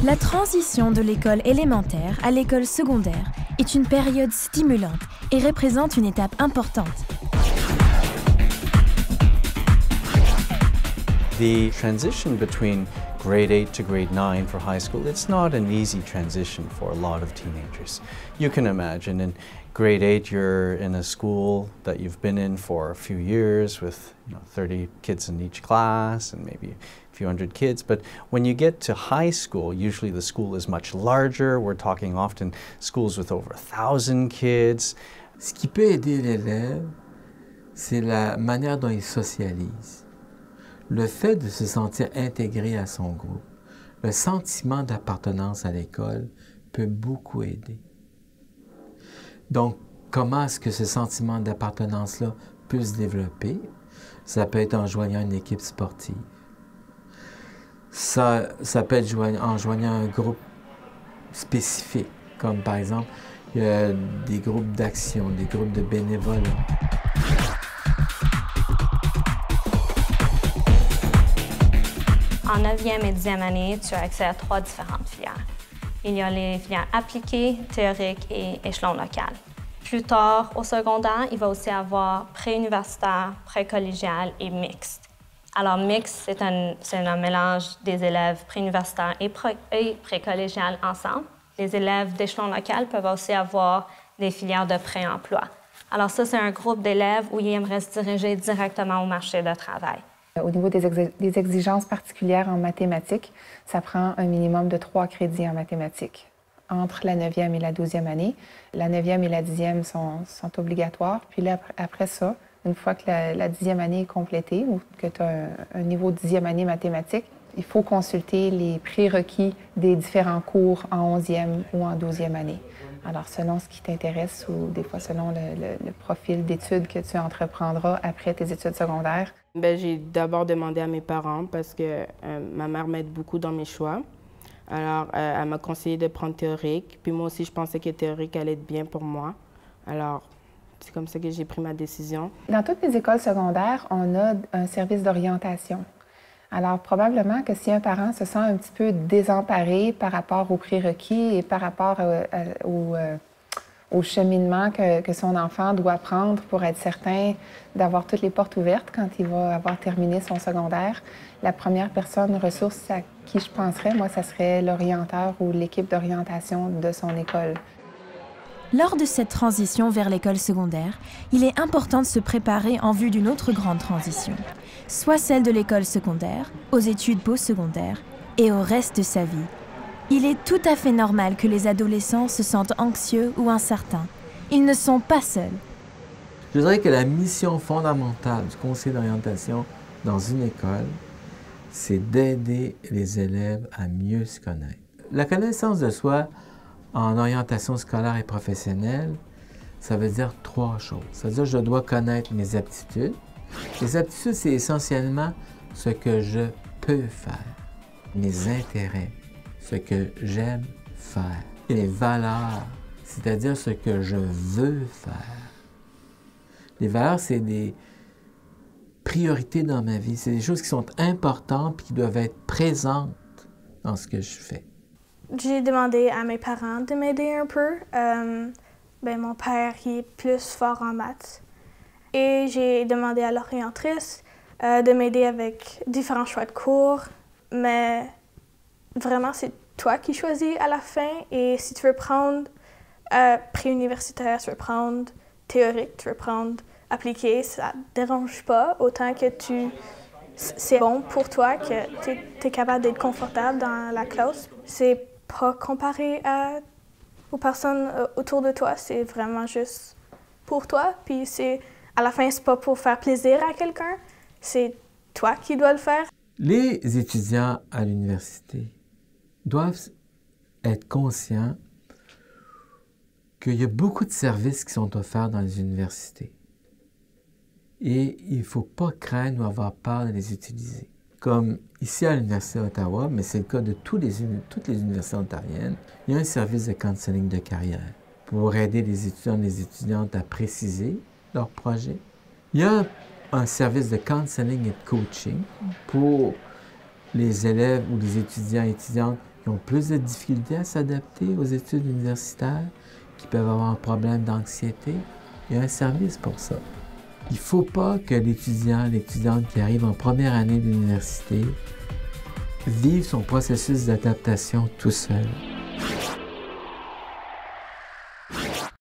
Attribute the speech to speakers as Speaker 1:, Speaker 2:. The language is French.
Speaker 1: La transition de l'école élémentaire à l'école secondaire est une période stimulante et représente une étape importante.
Speaker 2: The transition between grade 8 to grade 9 for high school, it's not an easy transition for a lot of teenagers. You can imagine in grade 8 you're in a school that you've been in for a few years with 30 kids in each class and maybe a few hundred kids, but when you get to high school, usually the school is much larger. We're talking often schools with over 1,000 kids.
Speaker 3: Ce qui peut aider l'élève, c'est la manière dont il socialise. Le fait de se sentir intégré à son groupe, le sentiment d'appartenance à l'école peut beaucoup aider. Donc, comment est-ce que ce sentiment d'appartenance-là peut se développer? Ça peut être en joignant une équipe sportive. Ça peut être en joignant un groupe spécifique, comme par exemple, il y a des groupes d'action, des groupes de bénévoles.
Speaker 4: En 9e et 10e année, tu as accès à 3 différentes filières. Il y a les filières appliquées, théoriques et échelon local. Plus tard, au secondaire, il va aussi avoir préuniversitaire, précollégial et mixte. Alors, mixte, c'est un mélange des élèves préuniversitaires et précollégial ensemble. Les élèves d'échelon local peuvent aussi avoir des filières de pré-emploi. Alors ça, c'est un groupe d'élèves où ils aimeraient se diriger directement au marché de travail.
Speaker 5: Au niveau des exigences particulières en mathématiques, ça prend un minimum de 3 crédits en mathématiques entre la 9e et la 12e année. La 9e et la 10e sont obligatoires. Puis là, après ça, une fois que la 10e année est complétée ou que tu as un niveau 10e année mathématiques, il faut consulter les prérequis des différents cours en 11e ou en 12e année. Alors, selon ce qui t'intéresse ou des fois selon le profil d'études que tu entreprendras après tes études secondaires.
Speaker 6: J'ai d'abord demandé à mes parents parce que ma mère m'aide beaucoup dans mes choix. Alors, elle m'a conseillé de prendre théorique. Puis moi aussi, je pensais que théorique allait être bien pour moi. Alors, c'est comme ça que j'ai pris ma décision.
Speaker 5: Dans toutes les écoles secondaires, on a un service d'orientation. Alors, probablement que si un parent se sent un petit peu désemparé par rapport aux prérequis et par rapport au cheminement que son enfant doit prendre pour être certain d'avoir toutes les portes ouvertes quand il va avoir terminé son secondaire, la première personne ressource à qui je penserais, moi, ça serait l'orienteur ou l'équipe d'orientation de son école.
Speaker 1: Lors de cette transition vers l'école secondaire, il est important de se préparer en vue d'une autre grande transition, soit celle de l'école secondaire, aux études postsecondaires et au reste de sa vie. Il est tout à fait normal que les adolescents se sentent anxieux ou incertains. Ils ne sont pas seuls.
Speaker 3: Je dirais que la mission fondamentale du conseil d'orientation dans une école, c'est d'aider les élèves à mieux se connaître. La connaissance de soi en orientation scolaire et professionnelle, ça veut dire 3 choses. Ça veut dire que je dois connaître mes aptitudes. Les aptitudes, c'est essentiellement ce que je peux faire, mes intérêts, ce que j'aime faire, et les valeurs, c'est-à-dire ce que je veux faire. Les valeurs, c'est des priorités dans ma vie. C'est des choses qui sont importantes et qui doivent être présentes dans ce que je fais.
Speaker 7: J'ai demandé à mes parents de m'aider un peu. Mon père il est plus fort en maths. Et j'ai demandé à l'orientrice de m'aider avec différents choix de cours. Mais vraiment, c'est toi qui choisis à la fin. Et si tu veux prendre préuniversitaire, tu veux prendre théorique, tu veux prendre appliqué, ça ne te dérange pas. Autant que c'est bon pour toi, que tu es capable d'être confortable dans la classe. C'est pas comparé aux personnes autour de toi, c'est vraiment juste pour toi. Puis à la fin, c'est pas pour faire plaisir à quelqu'un, c'est toi qui dois le faire.
Speaker 3: Les étudiants à l'université doivent être conscients qu'il y a beaucoup de services qui sont offerts dans les universités. Et il ne faut pas craindre ou avoir peur de les utiliser. Comme ici à l'Université d'Ottawa, mais c'est le cas de toutes les universités ontariennes, il y a un service de counseling de carrière pour aider les étudiants et les étudiantes à préciser leur projet. Il y a un service de counseling et de coaching pour les élèves ou les étudiants et étudiantes qui ont plus de difficultés à s'adapter aux études universitaires, qui peuvent avoir un problème d'anxiété. Il y a un service pour ça. Il ne faut pas que l'étudiante qui arrive en première année de l'université vive son processus d'adaptation tout seul.